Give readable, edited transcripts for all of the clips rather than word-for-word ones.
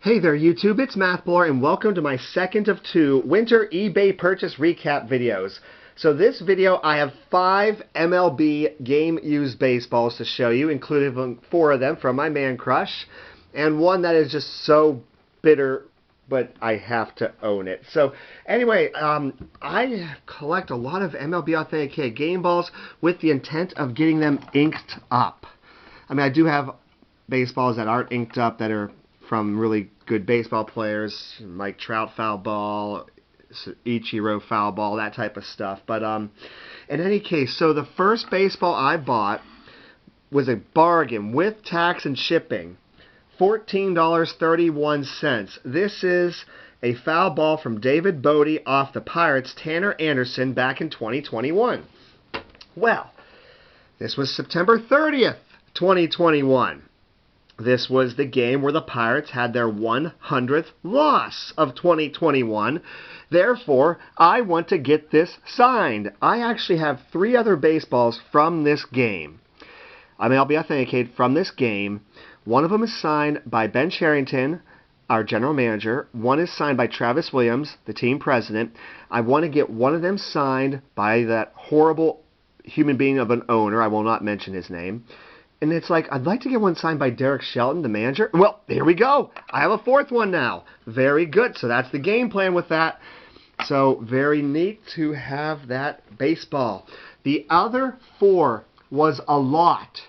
Hey there YouTube, it's MathBlur and welcome to my second of two winter eBay purchase recap videos. So this video I have 5 MLB game used baseballs to show you, including 4 of them from my man crush, and one that is just so bitter but I have to own it. So anyway, I collect a lot of MLB Authenticated game balls with the intent of getting them inked up. I mean, I do have baseballs that aren't inked up that are from really good baseball players, like Trout foul ball, Ichiro foul ball, that type of stuff. But in any case, so the first baseball I bought was a bargain with tax and shipping, $14.31. This is a foul ball from David Bodie off the Pirates' Tanner Anderson back in 2021. Well, this was September 30th, 2021. This was the game where the Pirates had their 100th loss of 2021. Therefore, I want to get this signed. I actually have 3 other baseballs from this game. I mean, I'll be authenticated from this game. One of them is signed by Ben Cherington, our general manager. One is signed by Travis Williams, the team president. I want to get one of them signed by that horrible human being of an owner. I will not mention his name. And it's like, I'd like to get one signed by Derek Shelton, the manager. Well, here we go. I have a 4th one now. Very good. So that's the game plan with that. So very neat to have that baseball. The other 4 was a lot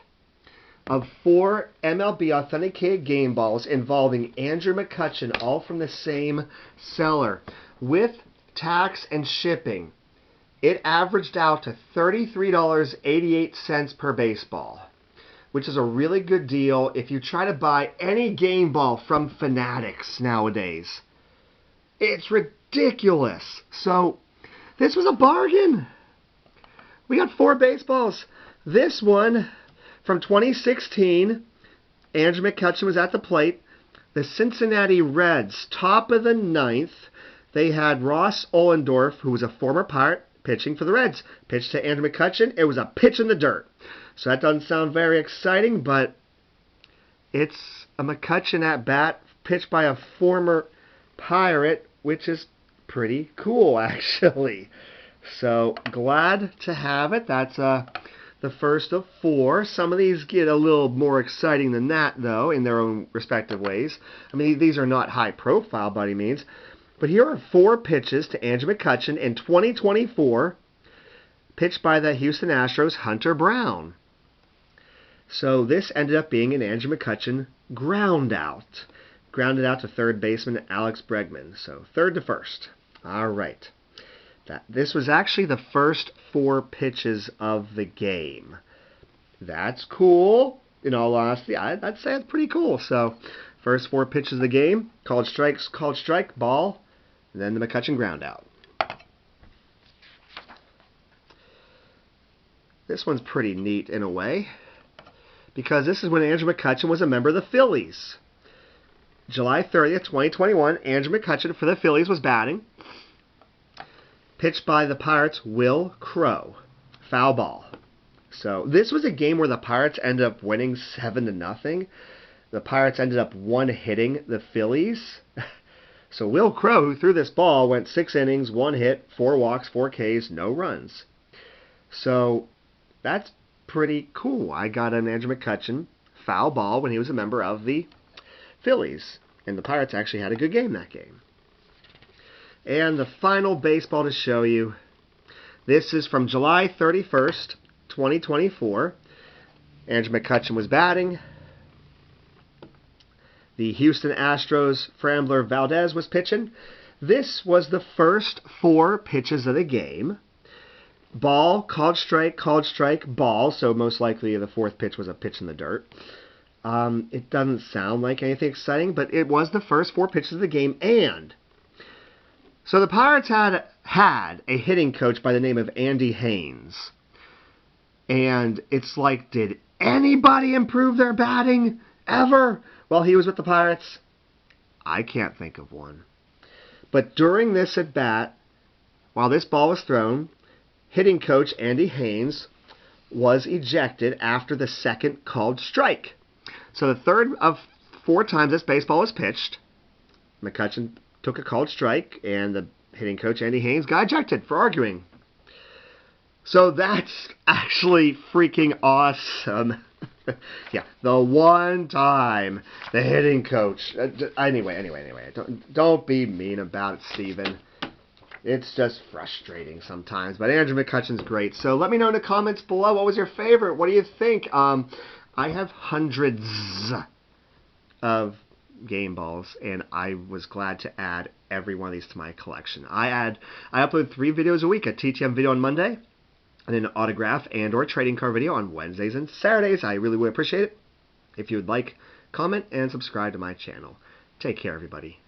of 4 MLB Authenticated game balls involving Andrew McCutchen, all from the same seller. With tax and shipping, it averaged out to $33.88 per baseball, which is a really good deal if you try to buy any game ball from Fanatics nowadays. It's ridiculous. So this was a bargain. We got 4 baseballs. This one from 2016, Andrew McCutchen was at the plate. The Cincinnati Reds, top of the 9th, they had Ross Ohlendorf, who was a former Pirate, pitching for the Reds. Pitched to Andrew McCutchen. It was a pitch in the dirt. So that doesn't sound very exciting, but it's a McCutchen at bat pitched by a former Pirate, which is pretty cool, actually. So glad to have it. That's the first of 4. Some of these get a little more exciting than that, though, in their own respective ways. I mean, these are not high profile by any means. But here are 4 pitches to Andrew McCutchen in 2024, pitched by the Houston Astros' Hunter Brown. So this ended up being an Andrew McCutchen ground out. Grounded out to third baseman Alex Bregman. So 3rd to 1st. All right. This was actually the first 4 pitches of the game. That's cool. In all honesty, I'd say it's pretty cool. So first 4 pitches of the game. Called strikes, called strike, ball. And then the McCutchen ground out. This one's pretty neat in a way, because this is when Andrew McCutchen was a member of the Phillies. July 30th, 2021, Andrew McCutchen for the Phillies was batting. Pitched by the Pirates' Will Crow. Foul ball. So this was a game where the Pirates ended up winning 7-0. The Pirates ended up one-hitting the Phillies. So Will Crow, who threw this ball, went 6 innings, 1 hit, 4 walks, 4 Ks, no runs. So that's pretty cool. I got an Andrew McCutchen foul ball when he was a member of the Phillies. And the Pirates actually had a good game that game. And the final baseball to show you. This is from July 31st, 2024. Andrew McCutchen was batting. The Houston Astros' Framber Valdez was pitching. This was the first 4 pitches of the game. Ball, called strike, ball. So most likely the 4th pitch was a pitch in the dirt. It doesn't sound like anything exciting, but it was the first 4 pitches of the game. And so the Pirates had a hitting coach by the name of Andy Haynes. And it's like, did anybody improve their batting ever while he was with the Pirates? I can't think of one. But during this at-bat, while this ball was thrown, hitting coach Andy Haynes was ejected after the 2nd called strike. So the 3rd of 4 times this baseball was pitched, McCutchen took a called strike, and the hitting coach, Andy Haynes, got ejected for arguing. So that's actually freaking awesome. Yeah, the one time the hitting coach. Anyway. Don't be mean about it, Steven. It's just frustrating sometimes. But Andrew McCutchen's great. So let me know in the comments below, what was your favorite? What do you think? I have hundreds of game balls, and I was glad to add every one of these to my collection. I upload 3 videos a week: a TTM video on Monday, and an autograph and or trading card video on Wednesdays and Saturdays. I really would appreciate it if you would like, comment, and subscribe to my channel. Take care, everybody.